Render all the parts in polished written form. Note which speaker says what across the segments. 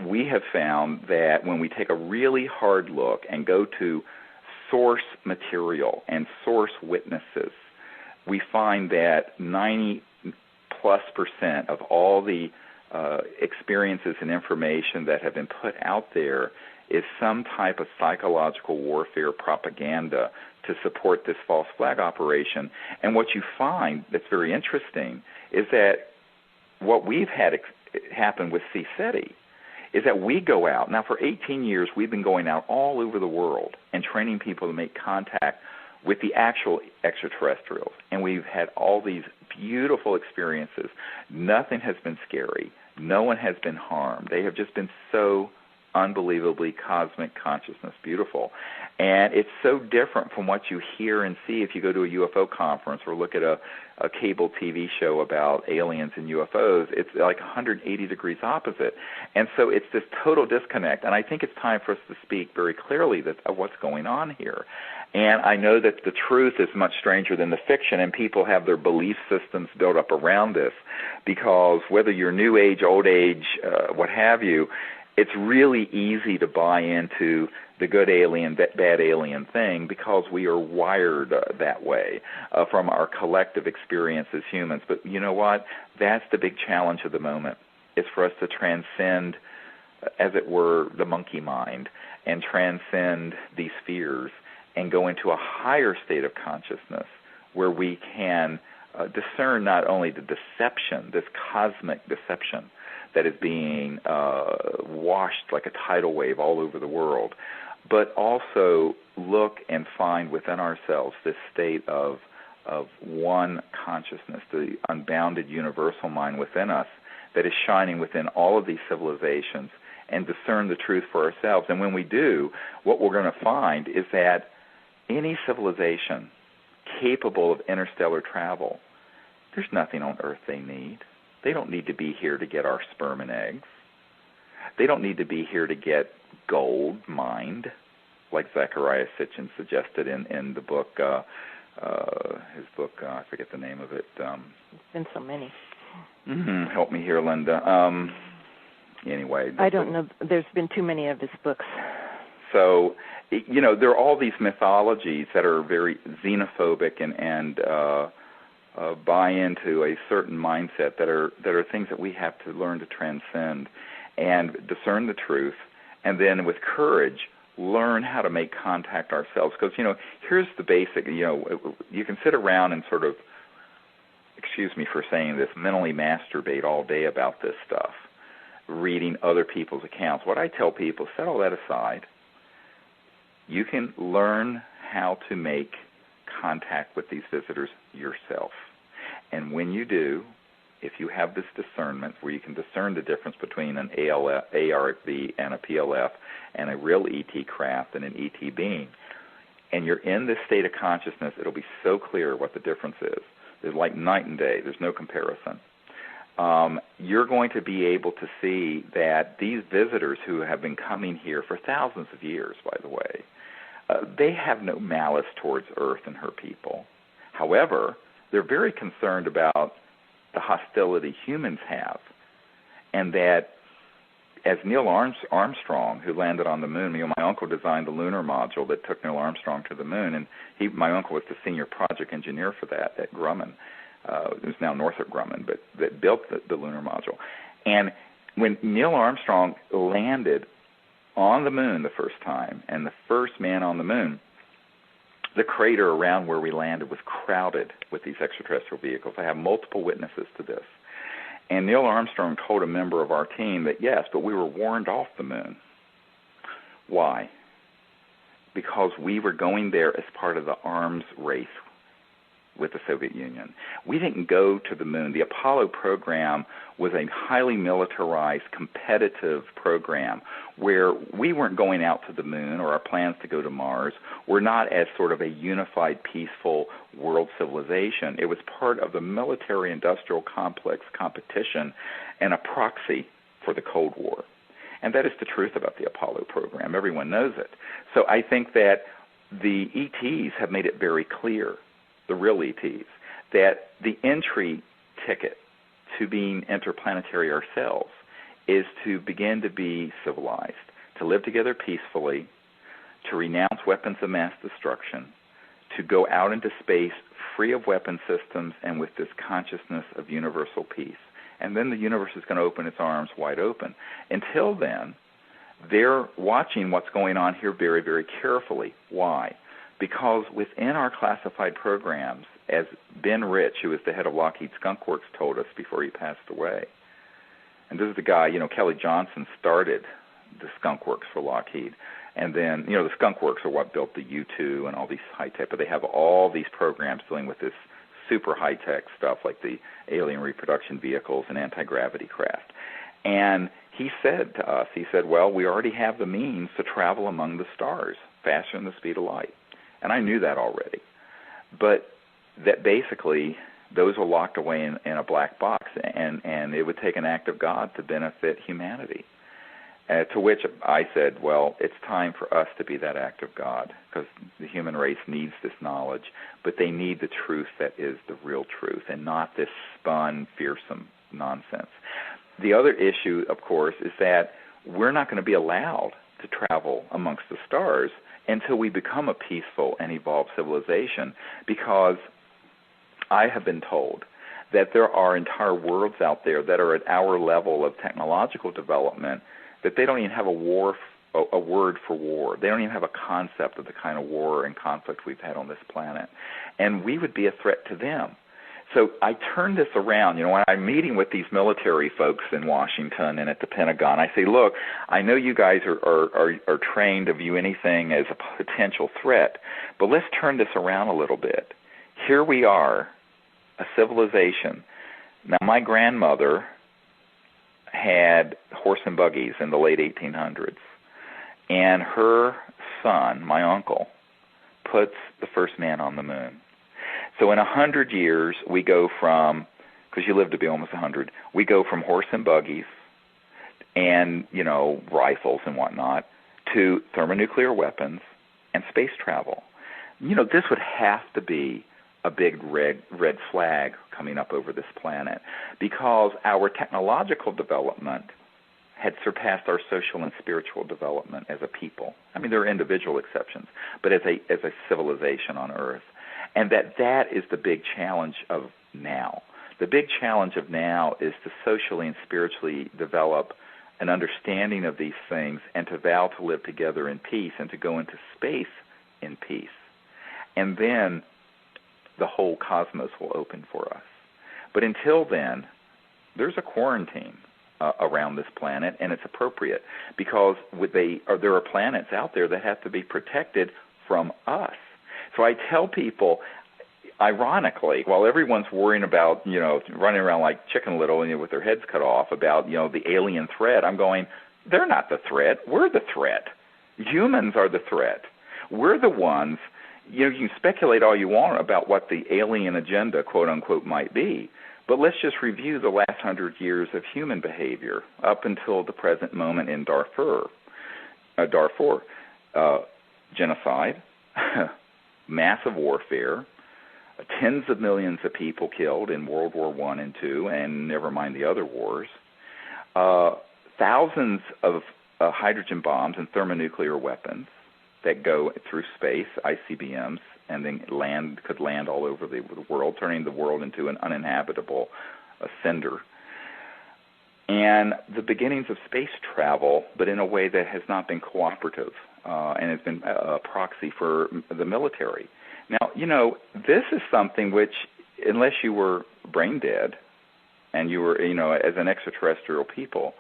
Speaker 1: we have found that when we take a really hard look and go to source material and source witnesses, we find that 90+% of all the experiences and information that have been put out there is some type of psychological warfare propaganda to support this false flag operation. And what you find that's very interesting is that what we've had happen with CSETI is that we go out. Now, for 18 years, we've been going out all over the world and training people to make contact with the actual extraterrestrials. And we've had all these beautiful experiences. Nothing has been scary. No one has been harmed. They have just been so unbelievably cosmic consciousness beautiful. And it's so different from what you hear and see if you go to a UFO conference or look at a cable TV show about aliens and UFOs. It's like 180 degrees opposite. And so it's this total disconnect. And I think it's time for us to speak very clearly of what's going on here. And I know that the truth is much stranger than the fiction, and people have their belief systems built up around this because whether you're new age, old age, what have you, it's really easy to buy into the good alien, bad alien thing because we are wired that way from our collective experience as humans. But you know what? That's the big challenge of the moment, is for us to transcend, as it were, the monkey mind and transcend these fears and go into a higher state of consciousness where we can discern not only the deception, this cosmic deception that is being washed like a tidal wave all over the world, but also look and find within ourselves this state of one consciousness, the unbounded universal mind within us that is shining within all of these civilizations, and discern the truth for ourselves. And when we do, what we're going to find is that any civilization capable of interstellar travel, there's nothing on Earth they need. They don't need to be here to get our sperm and eggs. They don't need to be here to get gold mined, like Zecharia Sitchin suggested in the book, his book, I forget the name of it.
Speaker 2: There's been so many.
Speaker 1: Help me here, Linda. Anyway.
Speaker 2: I don't know. There's been too many of his books.
Speaker 1: So, you know, there are all these mythologies that are very xenophobic and buy into a certain mindset that are things that we have to learn to transcend and discern the truth, and then with courage learn how to make contact ourselves. Because, you know, here's the basic, you know, you can sit around and sort of, excuse me for saying this, mentally masturbate all day about this stuff, reading other people's accounts. What I tell people, set all that aside. You can learn how to make contact with these visitors yourself. And when you do, if you have this discernment where you can discern the difference between an ARV and a PLF and a real ET craft and an ET being, and you're in this state of consciousness, it'll be so clear what the difference is. There's like night and day. There's no comparison. You're going to be able to see that these visitors who have been coming here for thousands of years, by the way, they have no malice towards Earth and her people. However, they're very concerned about the hostility humans have, and that as Neil Armstrong, who landed on the moon, you know, my uncle designed the lunar module that took Neil Armstrong to the moon, and my uncle was the senior project engineer for that at Grumman. It was now Northrop Grumman, but that built the lunar module. And when Neil Armstrong landed on the moon the first time, and the first man on the moon, the crater around where we landed was crowded with these extraterrestrial vehicles. I have multiple witnesses to this. And Neil Armstrong told a member of our team that, yes, but we were warned off the moon. Why? Because we were going there as part of the arms race with the Soviet Union. We didn't go to the moon. The Apollo program was a highly militarized, competitive program where we weren't going out to the moon, or our plans to go to Mars were not as sort of a unified, peaceful world civilization. It was part of the military-industrial complex competition and a proxy for the Cold War. And that is the truth about the Apollo program. Everyone knows it. So I think that the ETs have made it very clear, the real ETs, that the entry ticket to being interplanetary ourselves is to begin to be civilized, to live together peacefully, to renounce weapons of mass destruction, to go out into space free of weapon systems and with this consciousness of universal peace. And then the universe is going to open its arms wide open. Until then, they're watching what's going on here very, very carefully. Why? Because within our classified programs, as Ben Rich, who was the head of Lockheed Skunk Works, told us before he passed away, and this is the guy, Kelly Johnson started the Skunk Works for Lockheed. And then, the Skunk Works are what built the U-2 and all these high-tech, but they have all these programs dealing with this super high-tech stuff like the alien reproduction vehicles and anti-gravity craft. And he said to us, well, we already have the means to travel among the stars faster than the speed of light. And I knew that already. But that basically those are locked away in a black box, and it would take an act of God to benefit humanity. To which I said, well, it's time for us to be that act of God, because the human race needs this knowledge, but they need the truth that is the real truth and not this spun, fearsome nonsense. The other issue, of course, is that we're not going to be allowed to travel amongst the stars until we become a peaceful and evolved civilization, because I have been told that there are entire worlds out there that are at our level of technological development that they don't even have a word for war. They don't even have a concept of the kind of war and conflict we've had on this planet. And we would be a threat to them. So I turn this around. When I'm meeting with these military folks in Washington and at the Pentagon, I say, look, I know you guys are trained to view anything as a potential threat, but let's turn this around a little bit. Here we are, a civilization. Now, my grandmother had horse and buggies in the late 1800s, and her son, my uncle, puts the first man on the moon. So in 100 years, we go from, because you live to be almost 100, we go from horse and buggies and, rifles and whatnot to thermonuclear weapons and space travel. This would have to be a big red flag coming up over this planet, because our technological development had surpassed our social and spiritual development as a people. I mean, there are individual exceptions, but as a civilization on Earth. And that is the big challenge of now. The big challenge of now is to socially and spiritually develop an understanding of these things and to vow to live together in peace and to go into space in peace. And then the whole cosmos will open for us. But until then, there's a quarantine around this planet, and it's appropriate, because there are planets out there that have to be protected from us. So I tell people, ironically, while everyone's worrying about, running around like Chicken Little with their heads cut off about, the alien threat, I'm going, they're not the threat. We're the threat. Humans are the threat. We're the ones. You can speculate all you want about what the alien agenda, quote unquote, might be, but let's just review the last 100 years of human behavior up until the present moment in Darfur. Genocide, massive warfare, tens of millions of people killed in World War I and II, and never mind the other wars, thousands of hydrogen bombs and thermonuclear weapons that go through space, ICBMs, and then could land all over the world, turning the world into an uninhabitable cinder. And the beginnings of space travel, but in a way that has not been cooperative and has been a proxy for the military. Now, this is something which, unless you were brain dead and you were, as an extraterrestrial people,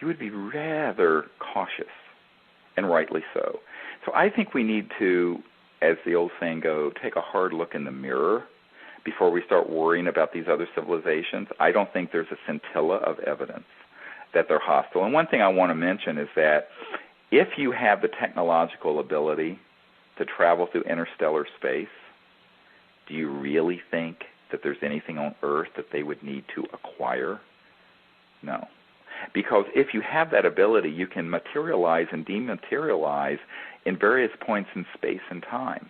Speaker 1: you would be rather cautious, and rightly so. So I think we need to, as the old saying goes, take a hard look in the mirror before we start worrying about these other civilizations. I don't think there's a scintilla of evidence that they're hostile. And one thing I want to mention is that if you have the technological ability to travel through interstellar space, do you really think that there's anything on Earth that they would need to acquire? No. Because if you have that ability, you can materialize and dematerialize in various points in space and time.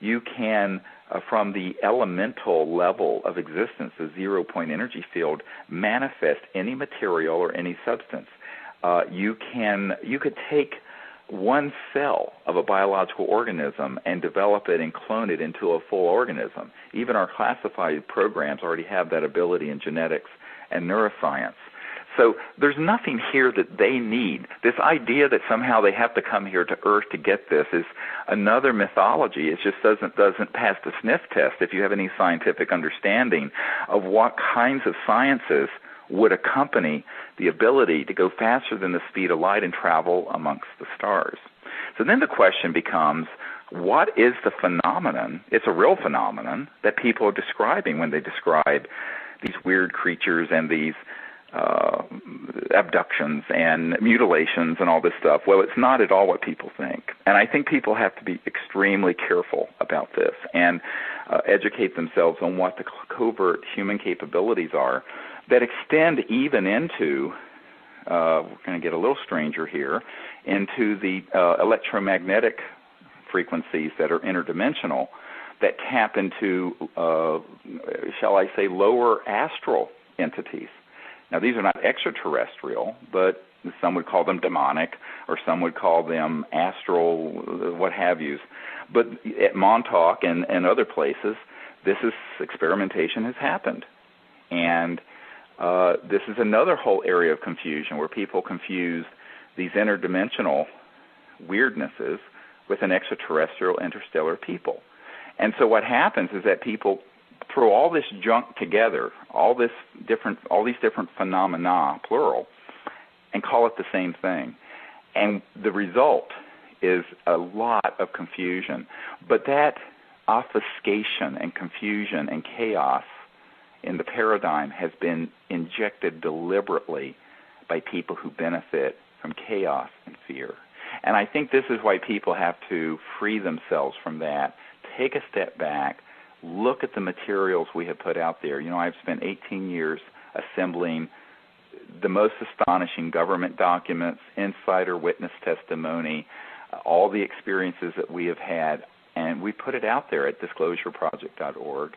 Speaker 1: you can, from the elemental level of existence, the zero-point energy field, manifest any material or any substance. You could take one cell of a biological organism and develop it and clone it into a full organism. Even our classified programs already have that ability in genetics and neuroscience. So there's nothing here that they need. This idea that somehow they have to come here to Earth to get this is another mythology. It just doesn't pass the sniff test if you have any scientific understanding of what kinds of sciences would accompany the ability to go faster than the speed of light and travel amongst the stars. So then the question becomes, what is the phenomenon? It's a real phenomenon that people are describing when they describe these weird creatures and these abductions and mutilations and all this stuff. Well, it's not at all what people think. And I think people have to be extremely careful about this and educate themselves on what the covert human capabilities are that extend even into, we're going to get a little stranger here, into the electromagnetic frequencies that are interdimensional that tap into, shall I say, lower astral entities. Now, these are not extraterrestrial, but some would call them demonic, or some would call them astral, what have yous. But at Montauk and other places, experimentation has happened. And this is another whole area of confusion where people confuse these interdimensional weirdnesses with an extraterrestrial interstellar people. And so what happens is that people throw all this junk together, all these different phenomena, plural, and call it the same thing. And the result is a lot of confusion. But that obfuscation and confusion and chaos in the paradigm has been injected deliberately by people who benefit from chaos and fear. And I think this is why people have to free themselves from that, take a step back, look at the materials we have put out there. You know, I've spent 18 years assembling the most astonishing government documents, insider witness testimony, all the experiences that we have had, and we put it out there at disclosureproject.org.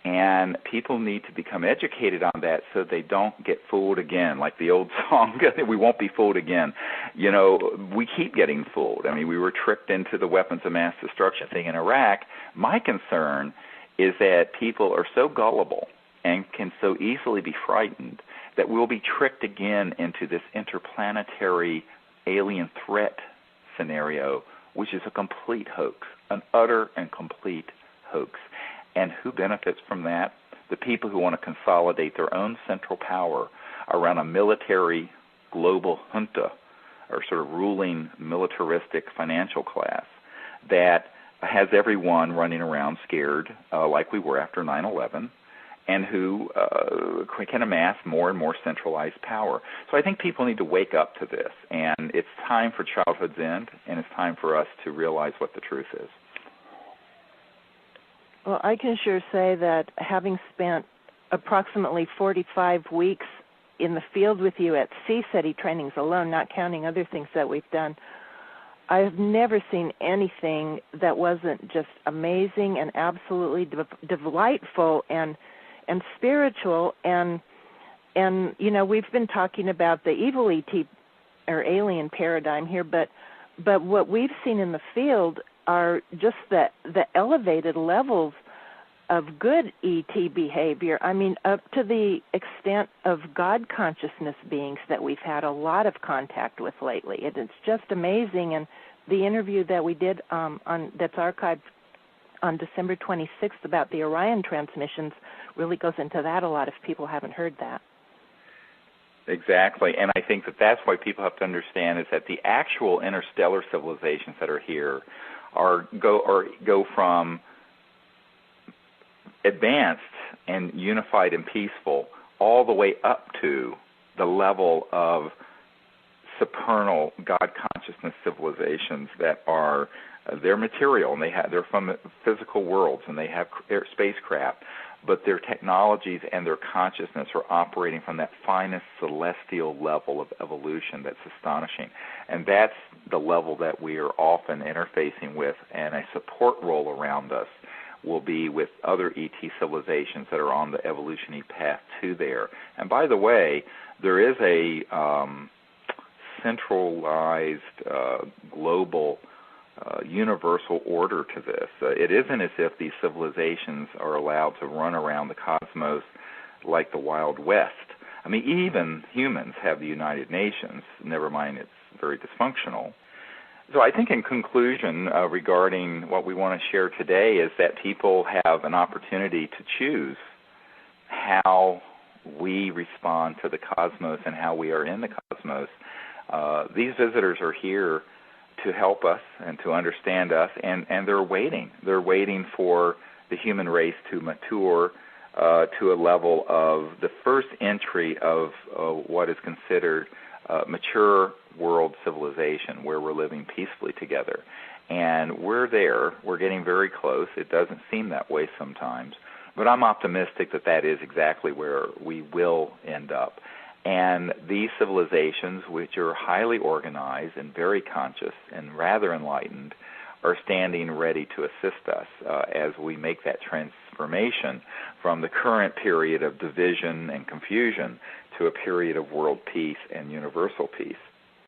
Speaker 1: And people need to become educated on that so they don't get fooled again, like the old song, we won't be fooled again. You know, we keep getting fooled. I mean, we were tricked into the weapons of mass destruction thing in Iraq. My concern is that people are so gullible and can so easily be frightened that we'll be tricked again into this interplanetary alien threat scenario, which is a complete hoax, an utter and complete hoax. And who benefits from that? The people who want to consolidate their own central power around a military global junta, or sort of ruling militaristic financial class that has everyone running around scared like we were after 9/11, and who can amass more and more centralized power. So I think people need to wake up to this, and it's time for childhood's end, and it's time for us to realize what the truth is.
Speaker 2: Well, I can sure say that having spent approximately 45 weeks in the field with you at CSETI trainings alone, not counting other things that we've done, I've never seen anything that wasn't just amazing and absolutely delightful and spiritual. And you know, we've been talking about the evil ET or alien paradigm here, but what we've seen in the field are just the elevated levels of good ET behavior. I mean, up to the extent of God consciousness beings that we've had a lot of contact with lately. It's just amazing. And the interview that we did that's archived on December 26th about the Orion transmissions really goes into that a lot if people haven't heard that.
Speaker 1: Exactly, and I think that's why people have to understand is that the actual interstellar civilizations that are here go from advanced and unified and peaceful all the way up to the level of supernal God consciousness civilizations that are they're material and they're from physical worlds and they have spacecraft, but their technologies and their consciousness are operating from that finest celestial level of evolution that's astonishing. And that's the level that we are often interfacing with, and a support role around us will be with other ET civilizations that are on the evolutionary path to there. And by the way, there is a centralized global universal order to this. It isn't as if these civilizations are allowed to run around the cosmos like the Wild West. I mean, even humans have the United Nations, never mind it's very dysfunctional. So I think in conclusion, regarding what we want to share today is that people have an opportunity to choose how we respond to the cosmos and how we are in the cosmos. These visitors are here to help us and to understand us, and they're waiting. They're waiting for the human race to mature to a level of the first entry of what is considered mature world civilization, where we're living peacefully together. And we're there. We're getting very close. It doesn't seem that way sometimes, but I'm optimistic that that is exactly where we will end up. And these civilizations, which are highly organized and very conscious and rather enlightened, are standing ready to assist us as we make that transformation from the current period of division and confusion to a period of world peace and universal peace.